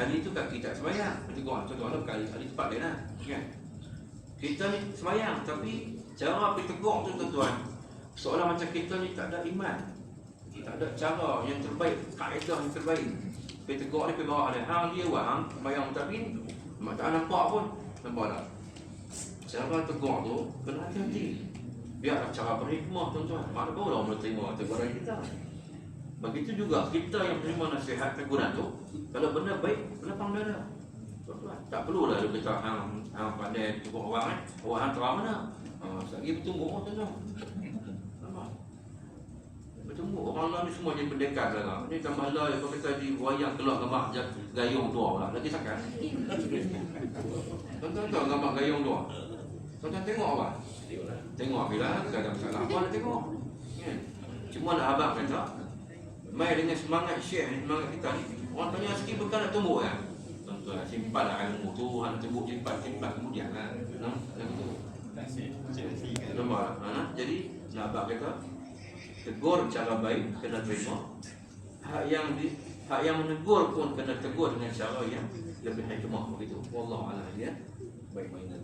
hari tu kaki tak sembahyang. Tegur contoh kali tempat lain lah. Kan? Kita ni sembahyang tapi cara pergi tegur tu tuan-tuan, seolah macam kita ni tak ada iman. Tak ada cara yang terbaik, kaedah yang terbaik. Pergi tegur ni, pergi bawa dia. Hang dia buat, hang sembahyang tapi tak nampak pun. Nampak tak? Cara tegur tu kena hati-hati. Biarlah cara berhikmah tuan-tuan. Mana tahu orang boleh terima teguran kita. Begitu juga kita yang menerima nasihat teguran tu, kalau benda baik, lapang dada. Tuan-tuan, tak perlulah dia kata hang pandai tegur orang awak hang terang mana? Lagi bertunggu tuan-tuan. Nampak? Bertunggu orang lain ni semua jadi pendekat lah. Ni tambah lah kalau kita di wayang keluar gambar gayung tua pula. Lagi sakit. Tuan-tuan tahu gambar gayung tua? Tuan-tuan tengok apa? Tengok bila tak ada masalah apa nak tengok. Kan? Cuma nak abang kata, mai dengan semangat syekh, semangat kita ni. Orang tanya sikit bekal nak tumbuh kan? Tuan-tuan simpanlah ilmu tu, hang tumbuh simpan kemudian kan. Begitu. Nampak? Jadi nak abang kata, tegur cara baik kena terima. Hak yang menegur pun kena tegur dengan cara yang lebih hikmah begitu. Wallahu a'lam ya. Baik mainan.